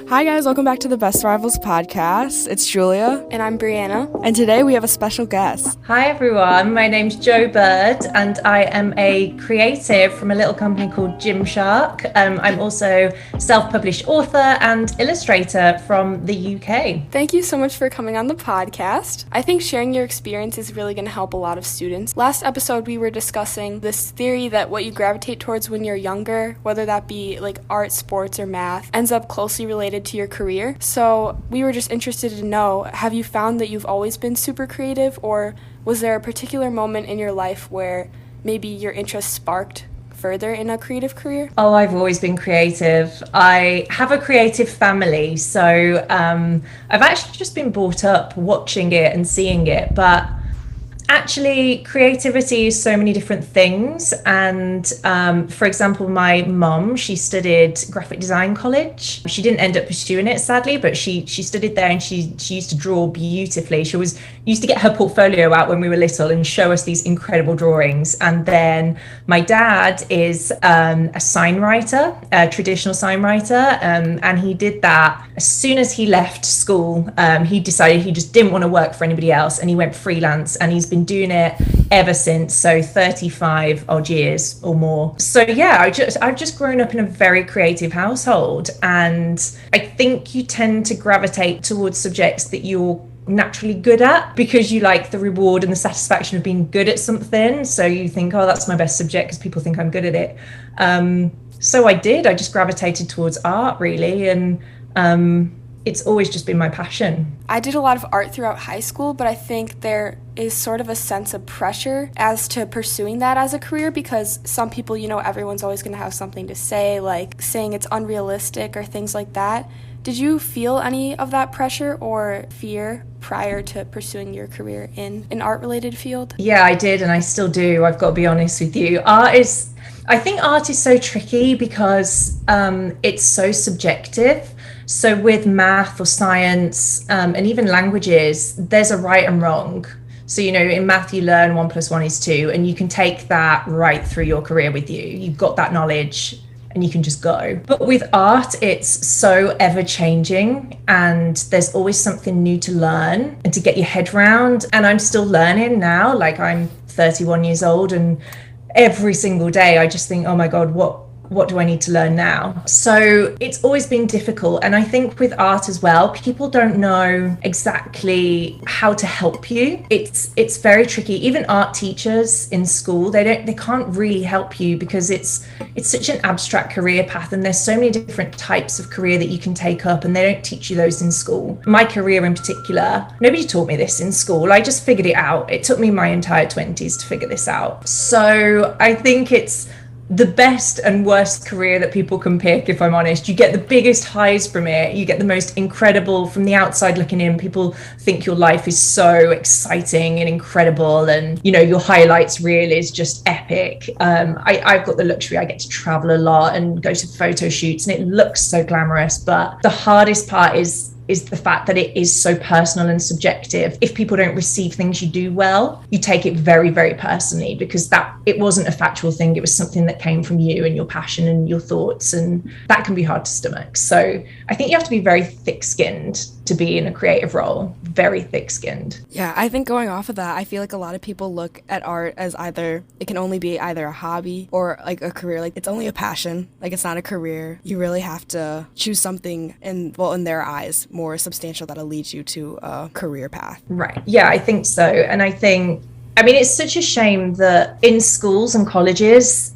Hi guys, welcome back to the Best Rivals podcast. It's Julia. And I'm Brianna. And today we have a special guest. Hi everyone, my name's Jo Bird and I am a creative from a little company called Gymshark. I'm also self-published author and illustrator from the UK. Thank you so much for coming on the podcast. I think sharing your experience is really going to help a lot of students. Last episode we were discussing this theory that what you gravitate towards when you're younger, whether that be like art, sports, or math, ends up closely related to your career. So we were just interested to know, have you found that you've always been super creative, or was there a particular moment in your life where maybe your interest sparked further in a creative career? Oh, I've always been creative. I have a creative family, so I've actually just been brought up watching it and seeing it, but actually, creativity is so many different things. And for example, my mum, she studied graphic design college. She didn't end up pursuing it, sadly, but she studied there and she used to draw beautifully. She used to get her portfolio out when we were little and show us these incredible drawings. And then my dad is a sign writer, a traditional sign writer. And he did that as soon as he left school. He decided he just didn't want to work for anybody else and he went freelance, and he's been doing it ever since, so 35 odd years or more. So yeah, I've just grown up in a very creative household, and I think you tend to gravitate towards subjects that you're naturally good at because you like the reward and the satisfaction of being good at something. So you think, oh, that's my best subject because people think I'm good at it. So I just gravitated towards art really, and it's always just been my passion. I did a lot of art throughout high school, but I think there is sort of a sense of pressure as to pursuing that as a career because some people, everyone's always going to have something to say, like saying it's unrealistic or things like that. Did you feel any of that pressure or fear prior to pursuing your career in an art-related field? Yeah, I did, and I still do. I've got to be honest with you. I think art is so tricky because it's so subjective. So with math or science and even languages, there's a right and wrong. So, in math, you learn 1 + 1 is 2, and you can take that right through your career with you. You've got that knowledge and you can just go. But with art, it's so ever changing and there's always something new to learn and to get your head around. And I'm still learning now, like I'm 31 years old, and every single day I just think, oh my God, what do I need to learn now? So it's always been difficult. And I think with art as well, people don't know exactly how to help you. It's very tricky. Even art teachers in school, they can't really help you because it's such an abstract career path, and there's so many different types of career that you can take up, and they don't teach you those in school. My career in particular, nobody taught me this in school. I just figured it out. It took me my entire 20s to figure this out. So I think it's the best and worst career that people can pick, if I'm honest. You get the biggest highs from it. You get the most incredible, from the outside looking in, people think your life is so exciting and incredible, and your highlights reel is just epic. I've got the luxury, I get to travel a lot and go to photo shoots, and it looks so glamorous, but the hardest part is the fact that it is so personal and subjective. If people don't receive things you do well, you take it very, very personally because it wasn't a factual thing. It was something that came from you and your passion and your thoughts, and that can be hard to stomach. So I think you have to be very thick-skinned to be in a creative role, very thick-skinned. Yeah, I think going off of that, I feel like a lot of people look at art as it can only be either a hobby or like a career. Like it's only a passion, like it's not a career. You really have to choose something in their eyes, more substantial that'll lead you to a career path. Right. Yeah, I think so. And I mean, it's such a shame that in schools and colleges,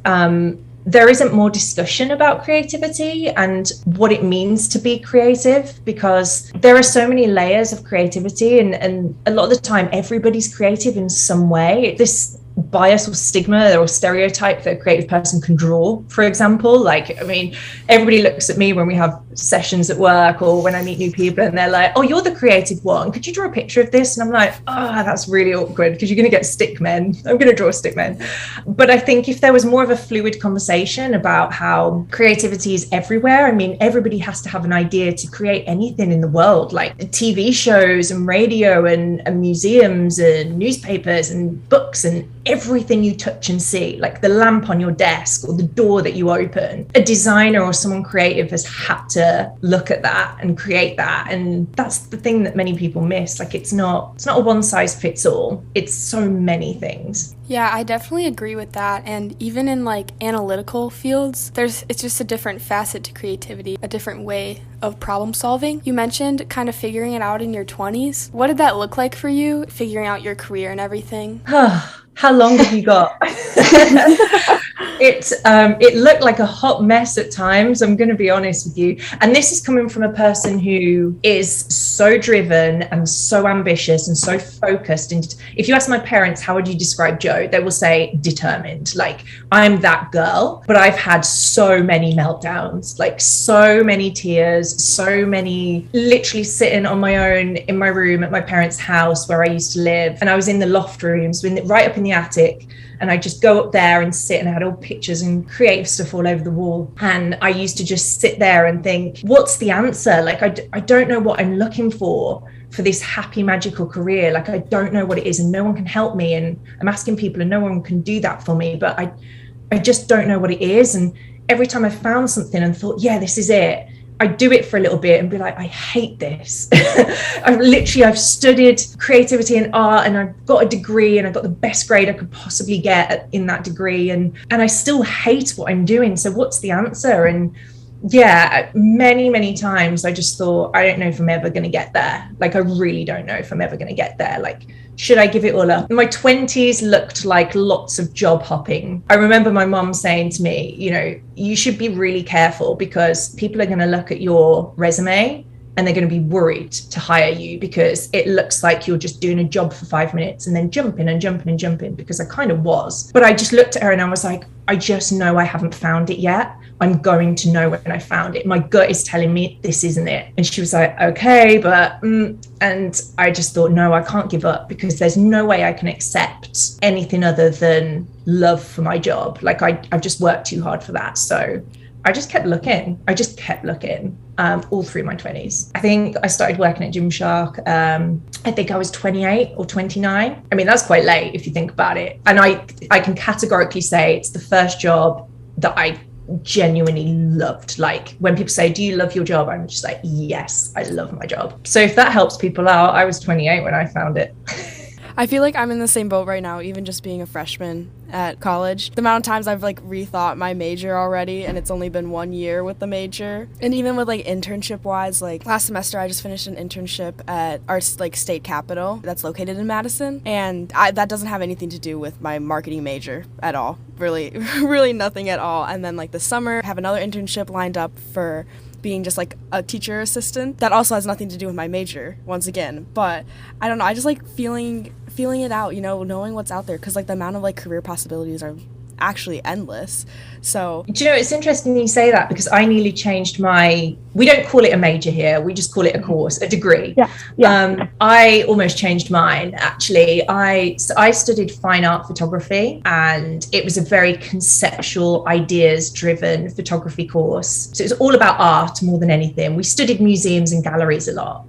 there isn't more discussion about creativity and what it means to be creative, because there are so many layers of creativity, and a lot of the time everybody's creative in some way. This bias or stigma or stereotype that a creative person can draw, for example. Everybody looks at me when we have sessions at work or when I meet new people, and they're like, oh, you're the creative one, could you draw a picture of this? And I'm like, that's really awkward because you're going to get stick men. I'm going to draw stick men. But I think if there was more of a fluid conversation about how creativity is everywhere, everybody has to have an idea to create anything in the world, like TV shows and radio and museums and newspapers and books and everything you touch and see, like the lamp on your desk or the door that you open. A designer or someone creative has had to look at that and create that. And that's the thing that many people miss. Like it's not a one size fits all. It's so many things. Yeah, I definitely agree with that. And even in like analytical fields, it's just a different facet to creativity, a different way of problem solving. You mentioned kind of figuring it out in your 20s. What did that look like for you, figuring out your career and everything? How long have you got? It looked like a hot mess at times, I'm going to be honest with you. And this is coming from a person who is so driven and so ambitious and so focused. And if you ask my parents, how would you describe Jo? They will say determined. Like, I'm that girl. But I've had so many meltdowns, like so many tears, so many, literally sitting on my own in my room at my parents' house where I used to live. And I was in the loft rooms, right up in the attic. And I just go up there and sit, and I had all pictures and creative stuff all over the wall. And I used to just sit there and think, what's the answer? Like, I don't know what I'm looking for this happy, magical career. Like, I don't know what it is, and no one can help me. And I'm asking people and no one can do that for me, but I just don't know what it is. And every time I found something and thought, yeah, this is it, I'd do it for a little bit and be like, I hate this. I've studied creativity and art, and I've got a degree, and I got the best grade I could possibly get in that degree. And I still hate what I'm doing. So what's the answer? And yeah, many times I just thought, I don't know if I'm ever going to get there. Like, I really don't know if I'm ever going to get there. Like, should I give it all up? My 20s looked like lots of job hopping. I remember my mom saying to me, you should be really careful, because people are going to look at your resume and they're going to be worried to hire you, because it looks like you're just doing a job for 5 minutes and then jumping, because I kind of was. But I just looked at her and I was like, I just know I haven't found it yet. I'm going to know when I found it. My gut is telling me this isn't it. And she was like, okay, but, and I just thought, no, I can't give up, because there's no way I can accept anything other than love for my job. Like, I've just worked too hard for that. So I just kept looking. All through my 20s. I think I started working at Gymshark. I think I was 28 or 29. I mean, that's quite late if you think about it. And I can categorically say it's the first job that I genuinely loved. Like, when people say, do you love your job? I'm just like, yes, I love my job. So if that helps people out, I was 28 when I found it. I feel like I'm in the same boat right now, even just being a freshman at college. The amount of times I've rethought my major already, and it's only been 1 year with the major. And even with internship wise, last semester I just finished an internship at our state capitol that's located in Madison, and that doesn't have anything to do with my marketing major at all. Really, really nothing at all. And then this summer I have another internship lined up for being just a teacher assistant that also has nothing to do with my major once again. But I don't know, I just feeling it out, knowing what's out there, because the amount of career possibilities are actually endless. So it's interesting you say that, because I nearly changed we don't call it a major here, we just call it a course, a degree. I almost changed mine, actually. I studied fine art photography, and it was a very conceptual, ideas driven photography course. So it was all about art more than anything. We studied museums and galleries a lot.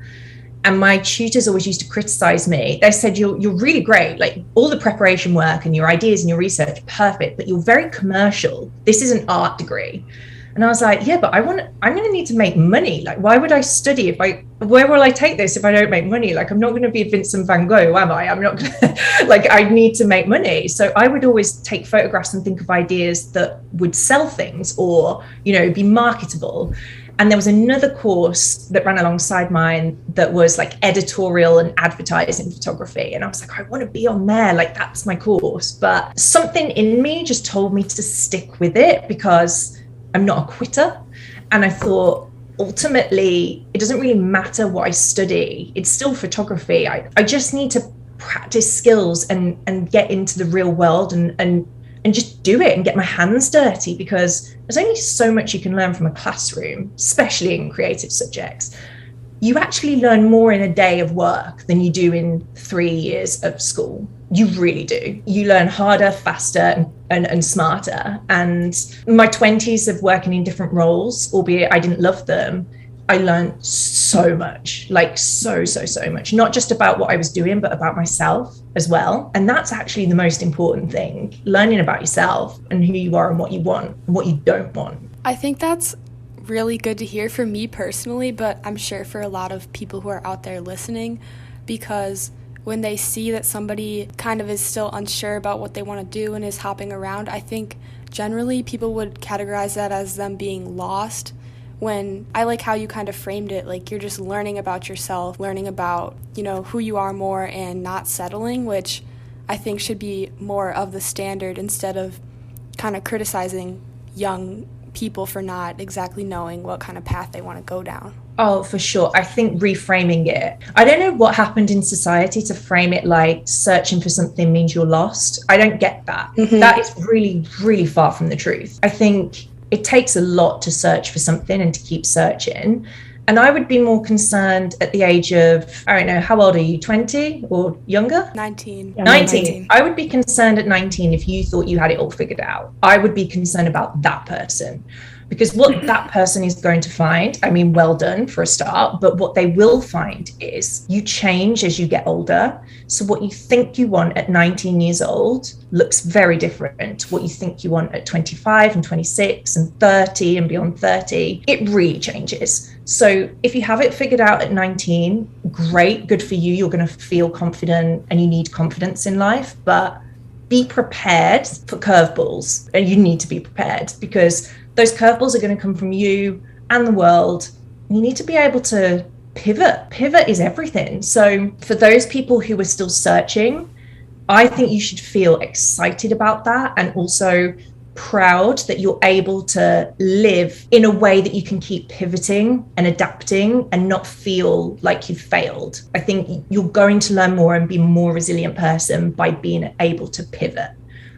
And my tutors always used to criticize me. They said, you're really great, all the preparation work and your ideas and your research, perfect, but you're very commercial. This is an art degree. And I was like, yeah, but I'm going to need to make money. Why would I study where will I take this if I don't make money? I'm not going to be Vincent van Gogh, am I? I'm not going to, I need to make money. So I would always take photographs and think of ideas that would sell things or, be marketable. And there was another course that ran alongside mine that was editorial and advertising photography. And I was like, I want to be on there. That's my course. But something in me just told me to stick with it, because I'm not a quitter. And I thought, ultimately, it doesn't really matter what I study. It's still photography. I just need to practice skills and get into the real world and just do it and get my hands dirty, because there's only so much you can learn from a classroom, especially in creative subjects. You actually learn more in a day of work than you do in 3 years of school. You really do. You learn harder, faster, and smarter. And my 20s of working in different roles, albeit I didn't love them, I learned so much, like so much, not just about what I was doing, but about myself as well. And that's actually the most important thing, learning about yourself and who you are and what you want and what you don't want. I think that's really good to hear for me personally, but I'm sure for a lot of people who are out there listening, because when they see that somebody kind of is still unsure about what they want to do and is hopping around, I think generally people would categorize that as them being lost, when I like how you kind of framed it, like you're just learning about yourself, learning about, you know, who you are more and not settling, which I think should be more of the standard instead of kind of criticizing young people for not exactly knowing what kind of path they want to go down. Oh, for sure. I think reframing it. I don't know what happened in society to frame it like searching for something means you're lost. I don't get that. That is really, really far from the truth. I think it takes a lot to search for something and to keep searching. And I would be more concerned at the age of, I don't know, how old are you, 20 or younger? 19. 19. I would be concerned at 19 if you thought you had it all figured out. I would be concerned about that person. Because what that person is going to find, I mean, well done for a start, but what they will find is you change as you get older. So what you think you want at 19 years old looks very different to what you think you want at 25 and 26 and 30 and beyond 30. It really changes. So if you have it figured out at 19, great, good for you. You're going to feel confident and you need confidence in life, but be prepared for curveballs. And you need to be prepared because those curveballs are going to come from you and the world. You need to be able to pivot. Pivot is everything. So for those people who are still searching, I think you should feel excited about that and also proud that you're able to live in a way that you can keep pivoting and adapting and not feel like you've failed. I think you're going to learn more and be a more resilient person by being able to pivot.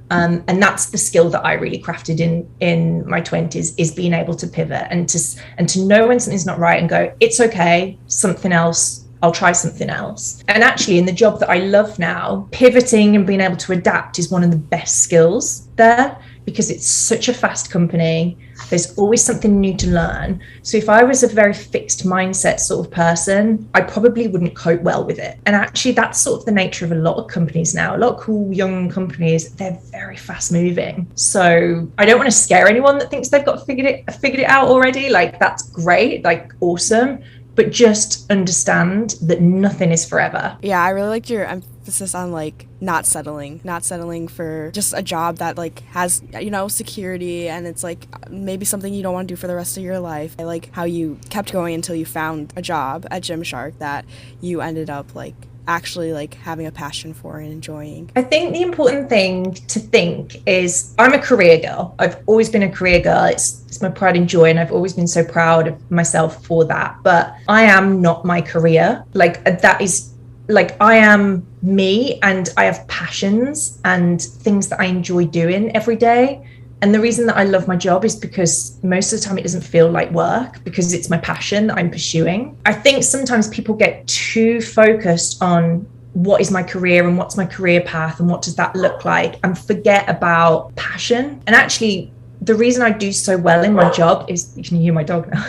And that's the skill that I really crafted in my 20s, is being able to pivot and to know when something's not right and go, it's okay, something else, I'll try something else. And actually in the job that I love now, pivoting and being able to adapt is one of the best skills there, because it's such a fast company. There's always something new to learn. So if I was a very fixed mindset sort of person, I probably wouldn't cope well with it. And actually that's sort of the nature of a lot of companies now. A lot of cool young companies, they're very fast moving. So I don't want to scare anyone that thinks they've got figured it out already. Like, that's great, like awesome. But just understand that nothing is forever. Yeah, I really liked your emphasis on like not settling for just a job that like has, you know, security, and it's like maybe something you don't want to do for the rest of your life. I like how you kept going until you found a job at Gymshark that you ended up like actually like having a passion for and enjoying. I think the important thing to think is I'm a career girl. I've always been a career girl. It's my pride and joy, and I've always been so proud of myself for that. But I am not my career. Like, that is like, I am me, and I have passions and things that I enjoy doing every day. And the reason that I love my job is because most of the time it doesn't feel like work, because it's my passion that I'm pursuing. I think sometimes people get too focused on what is my career and what's my career path and what does that look like, and forget about passion. And actually, the reason I do so well in my job is, you can hear my dog now.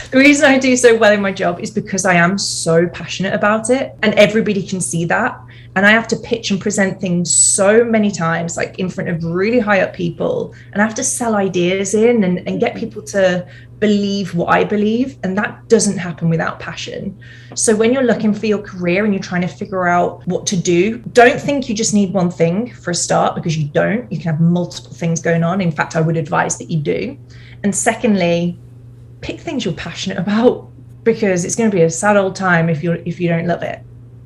The reason I do so well in my job is because I am so passionate about it, and everybody can see that. And I have to pitch and present things so many times, like in front of really high up people, and I have to sell ideas in and get people to believe what I believe. And that doesn't happen without passion. So when you're looking for your career and you're trying to figure out what to do, don't think you just need one thing for a start, because you don't. You can have multiple things going on. In fact, I would advise that you do. And secondly, pick things you're passionate about, because it's going to be a sad old time if you don't love it.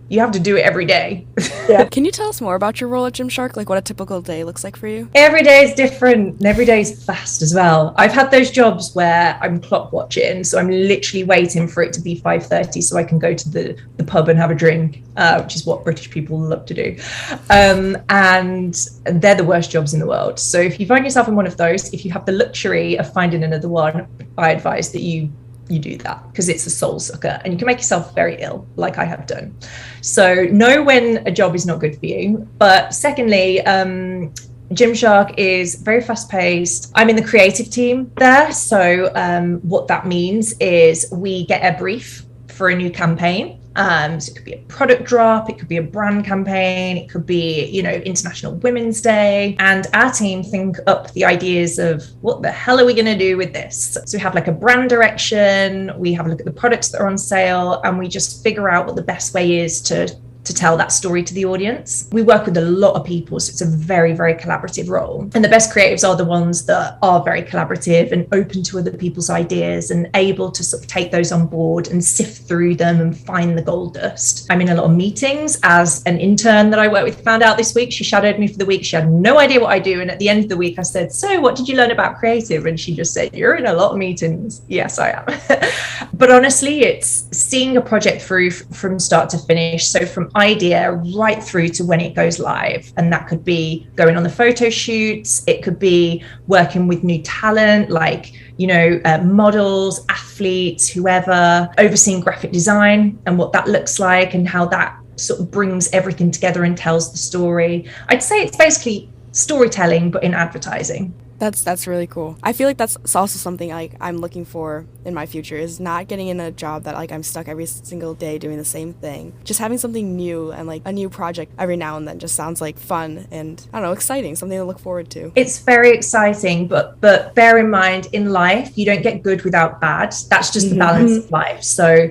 You have to do it every day. Yeah. Can you tell us more about your role at Gymshark? Like what a typical day looks like for you? Every day is different, and every day is fast as well. I've had those jobs where I'm clock watching, so I'm literally waiting for it to be 5:30 so I can go to the pub and have a drink, which is what British people love to do. And they're the worst jobs in the world. So if you find yourself in one of those, if you have the luxury of finding another one, I advise that you do that, because it's a soul sucker and you can make yourself very ill, like I have done. So know when a job is not good for you. But secondly, Gymshark is very fast paced. I'm in the creative team there. So what that means is we get a brief for a new campaign. So it could be a product drop, it could be a brand campaign, it could be, International Women's Day. And our team think up the ideas of what the hell are we going to do with this? So we have like a brand direction, we have a look at the products that are on sale, and we just figure out what the best way is to tell that story to the audience. We work with a lot of people, so it's a very, very collaborative role. And the best creatives are the ones that are very collaborative and open to other people's ideas and able to sort of take those on board and sift through them and find the gold dust. I'm in a lot of meetings. As an intern that I work with found out this week, she shadowed me for the week. She had no idea what I do. And at the end of the week, I said, so what did you learn about creative? And she just said, you're in a lot of meetings. Yes, I am. But honestly, it's seeing a project through from start to finish. So from idea right through to when it goes live. And that could be going on the photo shoots. It could be working with new talent, like, models, athletes, whoever, overseeing graphic design and what that looks like and how that sort of brings everything together and tells the story. I'd say it's basically storytelling, but in advertising. That's really cool. I feel like that's also something I'm looking for in my future, is not getting in a job that I'm stuck every single day doing the same thing. Just having something new and a new project every now and then just sounds like fun and, I don't know, exciting, something to look forward to. It's very exciting, but bear in mind, in life, you don't get good without bad. That's just the balance of life. So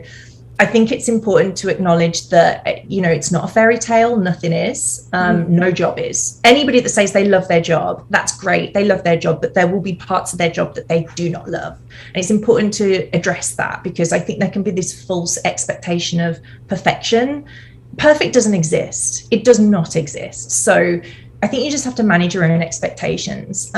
I think it's important to acknowledge that, it's not a fairy tale. Nothing is. No job is. Anybody that says they love their job, that's great. They love their job, but there will be parts of their job that they do not love. And it's important to address that, because I think there can be this false expectation of perfection. Perfect doesn't exist. It does not exist. So I think you just have to manage your own expectations.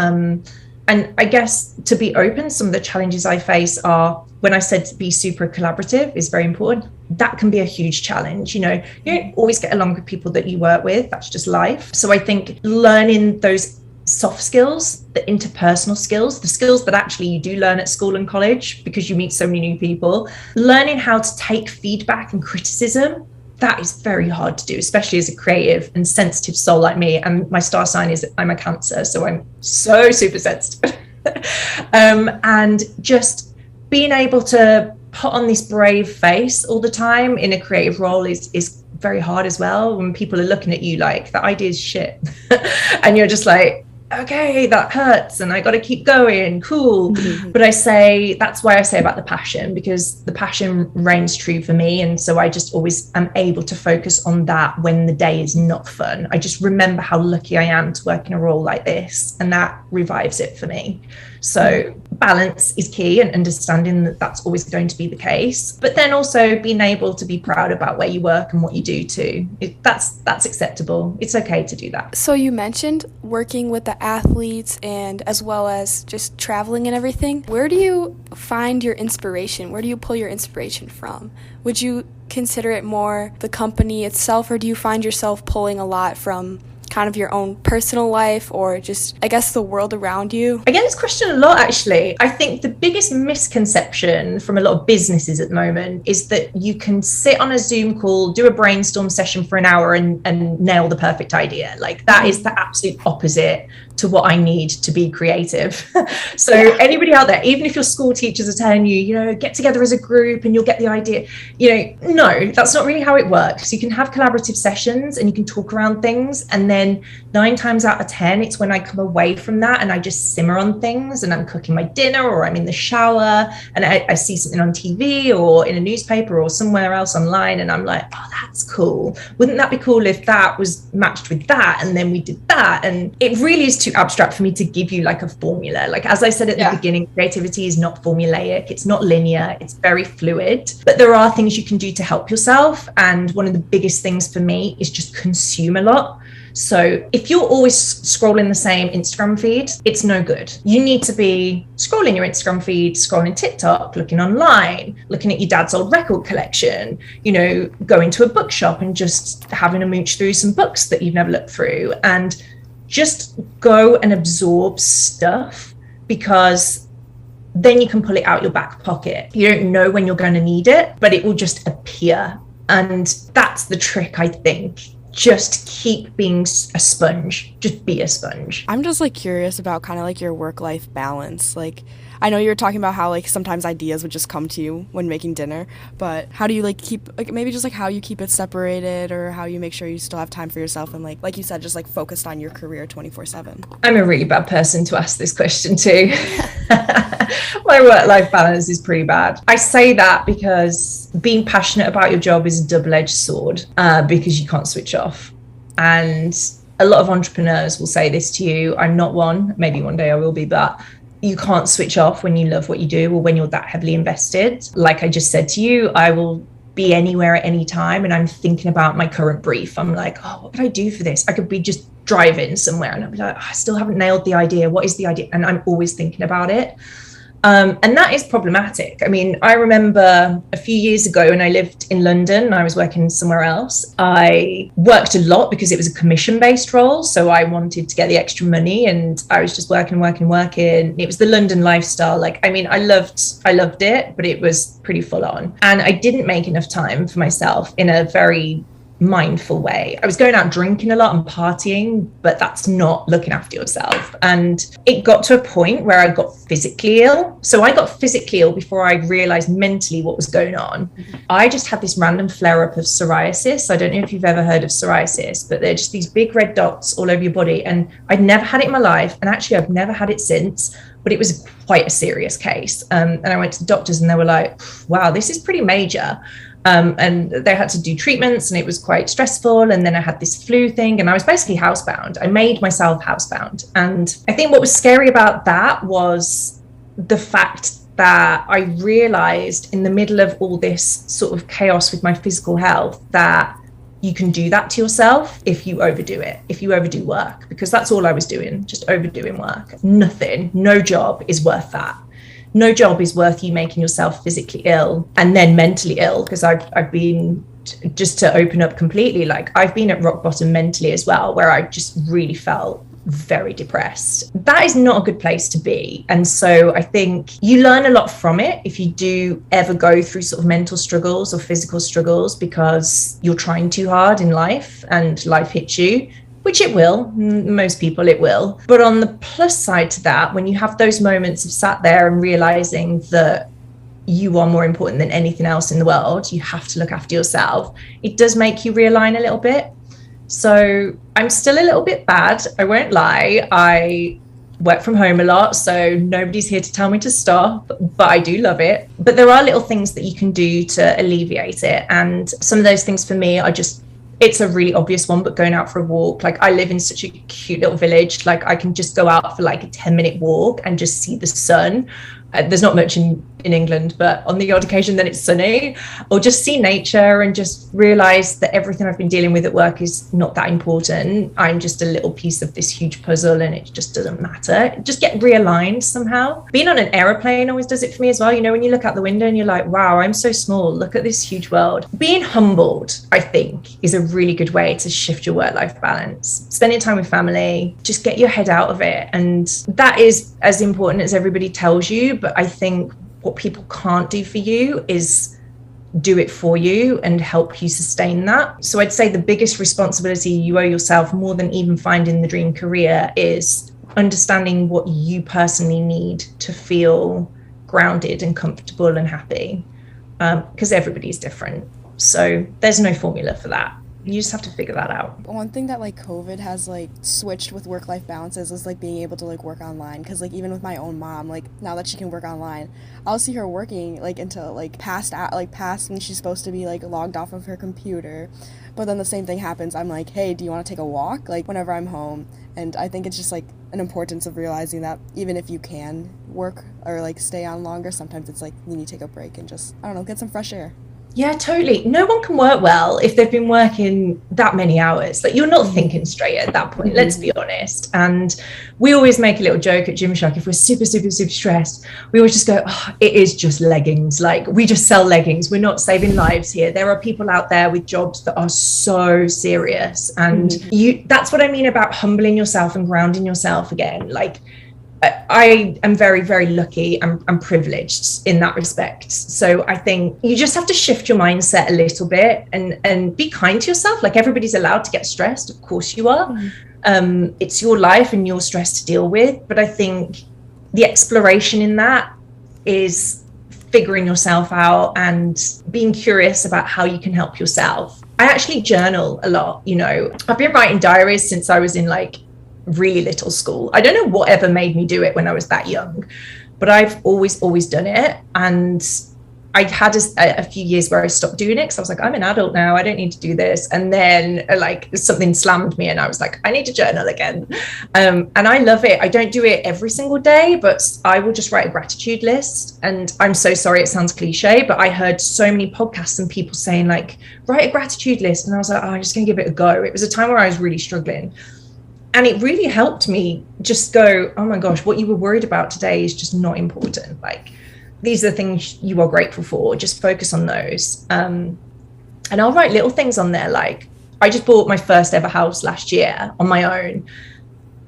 And I guess, to be open, some of the challenges I face are, when I said to be super collaborative is very important, that can be a huge challenge. You don't always get along with people that you work with. That's just life. So I think learning those soft skills, the interpersonal skills, the skills that actually you do learn at school and college because you meet so many new people, learning how to take feedback and criticism, that is very hard to do, especially as a creative and sensitive soul like me. And my star sign is I'm a Cancer, so I'm so super sensitive. And just being able to put on this brave face all the time in a creative role is very hard as well, when people are looking at you like the idea is shit and you're just like, okay, that hurts and I got to keep going, cool. But that's why I say about the passion, because the passion reigns true for me. And so I just always am able to focus on that when the day is not fun. I just remember how lucky I am to work in a role like this, and that revives it for me. So balance is key, and understanding that that's always going to be the case, but then also being able to be proud about where you work and what you do too. That's acceptable. It's okay to do that. So you mentioned working with the athletes and as well as just traveling and everything. Where do you find your inspiration? Where do you pull your inspiration from? Would you consider it more the company itself, or do you find yourself pulling a lot from kind of your own personal life, or just, I guess, the world around you? I get this question a lot, actually. I think the biggest misconception from a lot of businesses at the moment is that you can sit on a Zoom call, do a brainstorm session for an hour and nail the perfect idea. That is the absolute opposite to what I need to be creative. So anybody out there, even if your school teachers are telling you, get together as a group and you'll get the idea, no, that's not really how it works. You can have collaborative sessions and you can talk around things, and then 9 times out of 10, it's when I come away from that and I just simmer on things, and I'm cooking my dinner, or I'm in the shower and I see something on TV or in a newspaper or somewhere else online, and I'm like, oh, that's cool. Wouldn't that be cool if that was matched with that, and then we did that? And it really is too abstract for me to give you a formula. As I said at the beginning, creativity is not formulaic, it's not linear, it's very fluid, but there are things you can do to help yourself. And one of the biggest things for me is just consume a lot. So if you're always scrolling the same Instagram feed, it's no good. You need to be scrolling your Instagram feed, scrolling TikTok, looking online, looking at your dad's old record collection, going to a bookshop and just having a mooch through some books that you've never looked through, and just go and absorb stuff, because then you can pull it out your back pocket. You don't know when you're going to need it, but it will just appear. And that's the trick, I think. just keep being a sponge. Just be a sponge. I'm just like curious about kind of like your work-life balance. Like, I know you were talking about how like sometimes ideas would just come to you when making dinner, but how do you like keep, like, maybe just like how you keep it separated, or how you make sure you still have time for yourself and like you said, just like focused on your career 24/7? I'm a really bad person to ask this question too. My work-life balance is pretty bad. I say that because being passionate about your job is a double-edged sword, because you can't switch off. And a lot of entrepreneurs will say this to you. I'm not one, maybe one day I will be, but you can't switch off when you love what you do or when you're that heavily invested. Like I just said to you, I will be anywhere at any time and I'm thinking about my current brief. I'm like, oh, what could I do for this? I could be just driving somewhere and I'll be like, oh, I still haven't nailed the idea. What is the idea? And I'm always thinking about it. And that is problematic. I mean, I remember a few years ago when I lived in London, I was working somewhere else. I worked a lot because it was a commission-based role. So I wanted to get the extra money and I was just working. It was the London lifestyle. Like, I mean, I loved it, but it was pretty full on. And I didn't make enough time for myself in a very mindful way. I was going out drinking a lot and partying, but that's not looking after yourself. And it got to a point where I got physically ill. So I got physically ill before I realized mentally what was going on. I just had this random flare-up of psoriasis. I don't know if you've ever heard of psoriasis, but they're just these big red dots all over your body. And I'd never had it in my life. And actually, I've never had it since, but it was quite a serious case. And I went to the doctors and they were like, wow, this is pretty major. And they had to do treatments and it was quite stressful. And then I had this flu thing and I was basically housebound. I made myself housebound. And I think what was scary about that was the fact that I realized in the middle of all this sort of chaos with my physical health that you can do that to yourself if you overdo it, if you overdo work, because that's all I was doing, just overdoing work. Nothing, no job is worth that. No job is worth you making yourself physically ill and then mentally ill, because I've been, just to open up completely, like I've been at rock bottom mentally as well, where I just really felt very depressed. That is not a good place to be. And so I think you learn a lot from it if you do ever go through sort of mental struggles or physical struggles because you're trying too hard in life and life hits you. Which it will, most people it will. But on the plus side to that, when you have those moments of sat there and realizing that you are more important than anything else in the world, you have to look after yourself, it does make you realign a little bit. So I'm still a little bit bad, I won't lie. I work from home a lot, so nobody's here to tell me to stop, but I do love it. But there are little things that you can do to alleviate it. And some of those things for me are just, it's a really obvious one, but going out for a walk. Like I live in such a cute little village. Like I can just go out for like a 10-minute walk and just see the sun. There's not much in England, but on the odd occasion then it's sunny, or just see nature and just realize that everything I've been dealing with at work is not that important. I'm just a little piece of this huge puzzle and it just doesn't matter. Just get realigned somehow. Being on an aeroplane always does it for me as well. You know, when you look out the window and you're like, wow, I'm so small. Look at this huge world. Being humbled, I think, is a really good way to shift your work-life balance. Spending time with family, just get your head out of it. And that is as important as everybody tells you. But I think what people can't do for you is do it for you and help you sustain that. So I'd say the biggest responsibility you owe yourself, more than even finding the dream career, is understanding what you personally need to feel grounded and comfortable and happy, because everybody's different. So there's no formula for that. You just have to figure that out. One thing that like COVID has like switched with work-life balances is like being able to like work online, because like even with my own mom, like now that she can work online, I'll see her working like until like past when she's supposed to be like logged off of her computer. But then the same thing happens. I'm like, hey, do you want to take a walk? Like whenever I'm home. And I think it's just like an importance of realizing that even if you can work or like stay on longer, sometimes it's like you need to take a break and just, I don't know, get some fresh air. Yeah, totally. No one can work well if they've been working that many hours. Like you're not thinking straight at that point, let's be honest. And we always make a little joke at Gymshark. If we're super stressed, we always just go, oh, it is just leggings. Like we just sell leggings. We're not saving lives here. There are people out there with jobs that are so serious. And that's what I mean about humbling yourself and grounding yourself again. Like I am very, very lucky. I'm privileged in that respect. So I think you just have to shift your mindset a little bit and be kind to yourself. Like, everybody's allowed to get stressed. Of course you are. It's your life and your stress to deal with. But I think the exploration in that is figuring yourself out and being curious about how you can help yourself. I actually journal a lot. You know, I've been writing diaries since I was in like really little school. I don't know whatever made me do it when I was that young, but I've always done it. And I had a few years where I stopped doing it because I was like, I'm an adult now, I don't need to do this. And then like something slammed me and I was like, I need to journal again. And I love it. I don't do it every single day, but I will just write a gratitude list. And I'm so sorry, it sounds cliche, but I heard so many podcasts and people saying like, write a gratitude list. And I was like, oh, I'm just gonna give it a go. It was a time where I was really struggling. And it really helped me just go, oh my gosh, what you were worried about today is just not important. Like, these are the things you are grateful for. Just focus on those. And I'll write little things on there. Like, I just bought my first ever house last year on my own.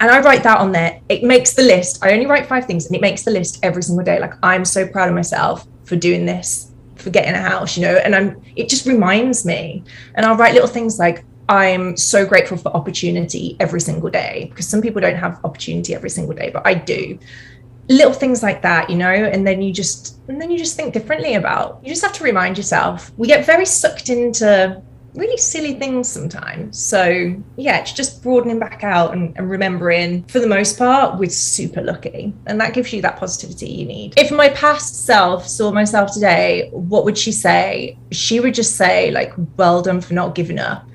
And I write that on there. It makes the list. I only write 5 things and it makes the list every single day. Like, I'm so proud of myself for doing this, for getting a house, you know, and it just reminds me. And I'll write little things like, I'm so grateful for opportunity every single day, because some people don't have opportunity every single day, but I do. Little things like that, you know, and then you just think differently about. You just have to remind yourself. We get very sucked into really silly things sometimes. So yeah, it's just broadening back out and remembering, for the most part, we're super lucky, and that gives you that positivity you need. If my past self saw myself today, what would she say? She would just say like, well done for not giving up.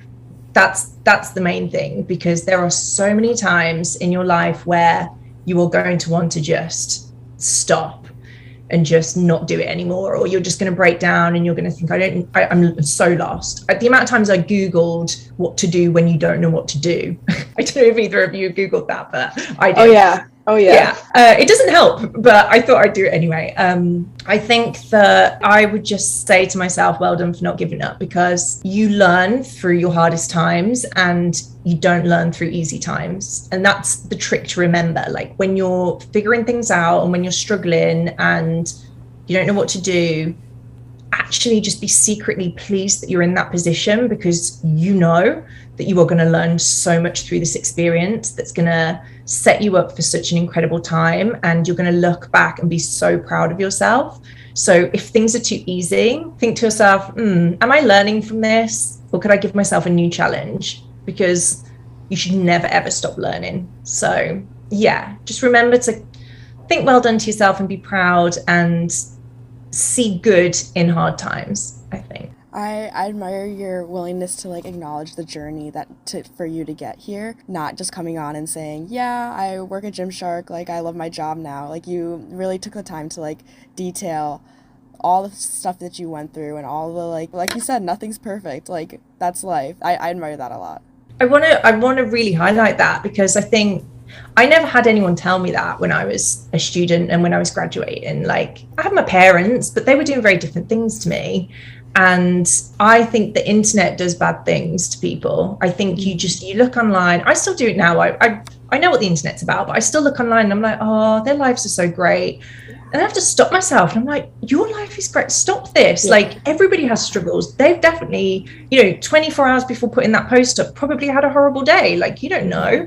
That's the main thing, because there are so many times in your life where you are going to want to just stop and just not do it anymore, or you're just going to break down and you're going to think, I'm so lost. The amount of times I Googled what to do when you don't know what to do. I don't know if either of you Googled that, but I did. Oh yeah. It doesn't help, but I thought I'd do it anyway. I think that I would just say to myself, well done for not giving up, because you learn through your hardest times and you don't learn through easy times. And that's the trick to remember. Like, when you're figuring things out and when you're struggling and you don't know what to do, actually just be secretly pleased that you're in that position, because you know that you are going to learn so much through this experience that's going to set you up for such an incredible time, and you're going to look back and be so proud of yourself. So if things are too easy, think to yourself, am I learning from this, or could I give myself a new challenge? Because you should never ever stop learning. So yeah, just remember to think well done to yourself and be proud and see good in hard times, I think. I admire your willingness to like acknowledge the journey for you to get here, not just coming on and saying, yeah, I work at Gymshark, like I love my job now. Like, you really took the time to like detail all the stuff that you went through and all the like you said, nothing's perfect. Like, that's life. I admire that a lot. I want to really highlight that, because I think I never had anyone tell me that when I was a student and when I was graduating. Like, I had my parents, but they were doing very different things to me. And I think the internet does bad things to people. I think you look online. I still do it now. I know what the internet's about, but I still look online and I'm like, oh, their lives are so great. And I have to stop myself. And I'm like, your life is great. Stop this. Yeah. Like, everybody has struggles. They've definitely, 24 hours before putting that post up, probably had a horrible day. Like, you don't know.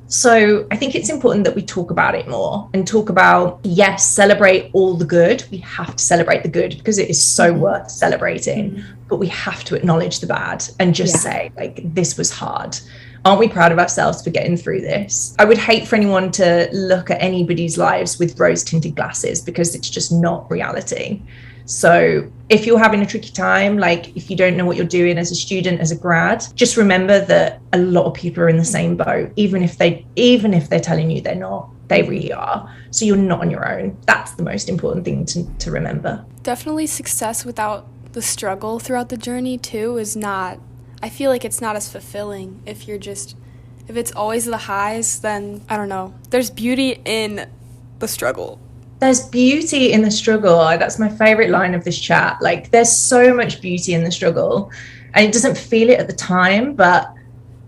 So I think it's important that we talk about it more and talk about, yes, celebrate all the good. We have to celebrate the good because it is so worth celebrating, but we have to acknowledge the bad and just say, like, this was hard. Aren't we proud of ourselves for getting through this? I would hate for anyone to look at anybody's lives with rose-tinted glasses, because it's just not reality. So if you're having a tricky time, like if you don't know what you're doing as a student, as a grad, just remember that a lot of people are in the same boat. Even if they're telling you they're not, they really are. So you're not on your own. That's the most important thing to remember. Definitely success without the struggle throughout the journey too is not, I feel like it's not as fulfilling. If it's always the highs, then I don't know. There's beauty in the struggle. There's beauty in the struggle. That's my favorite line of this chat. Like, there's so much beauty in the struggle, and it doesn't feel it at the time, but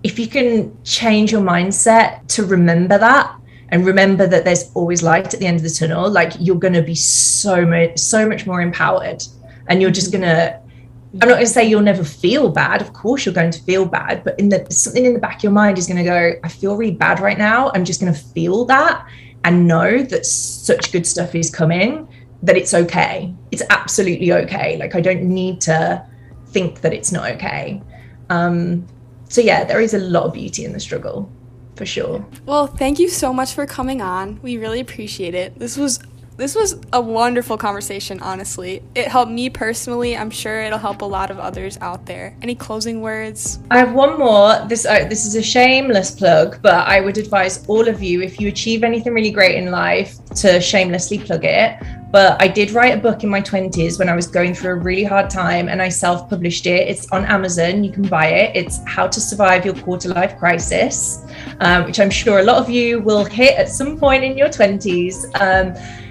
if you can change your mindset to remember that, and remember that there's always light at the end of the tunnel. Like, you're going to be so much more empowered, and you're just going to, I'm not going to say you'll never feel bad. Of course you're going to feel bad, but something in the back of your mind is going to go, I feel really bad right now. I'm just going to feel that and know that such good stuff is coming, that it's okay. It's absolutely okay. Like, I don't need to think that it's not okay. So yeah, there is a lot of beauty in the struggle, for sure. Well, thank you so much for coming on. We really appreciate it. This was a wonderful conversation, honestly. It helped me personally. I'm sure it'll help a lot of others out there. Any closing words? I have one more. This is a shameless plug, but I would advise all of you, if you achieve anything really great in life, to shamelessly plug it. But I did write a book in my 20s when I was going through a really hard time, and I self-published it. It's on Amazon. You can buy it. It's How to Survive Your Quarter-Life Crisis, which I'm sure a lot of you will hit at some point in your 20s.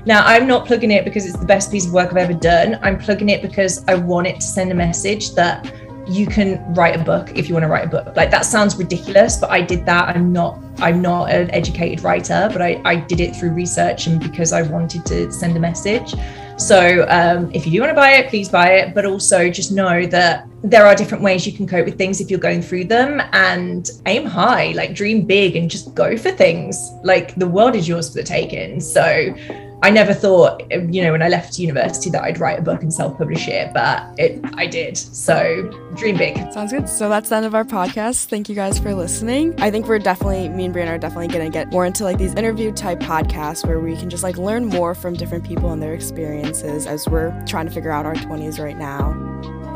Now, I'm not plugging it because it's the best piece of work I've ever done. I'm plugging it because I want it to send a message that you can write a book if you want to write a book. Like, that sounds ridiculous, but I did that. I'm not an educated writer, but I did it through research and because I wanted to send a message. So if you do want to buy it, please buy it. But also just know that there are different ways you can cope with things if you're going through them, and aim high, like dream big and just go for things. Like, the world is yours for the taking. So I never thought, when I left university, that I'd write a book and self-publish it, but I did. So dream big. Sounds good. So that's the end of our podcast. Thank you guys for listening. I think me and Brianna are definitely going to get more into like these interview type podcasts where we can just like learn more from different people and their experiences as we're trying to figure out our 20s right now.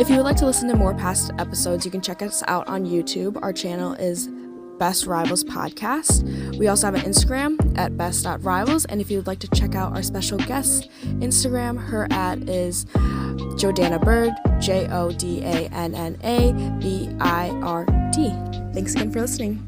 If you would like to listen to more past episodes, you can check us out on YouTube. Our channel is Best Rivals Podcast. We also have an Instagram at best.rivals, and if you would like to check out our special guest Instagram, her @ is Jodanna Bird, JODANNA BIRD. Thanks again for listening.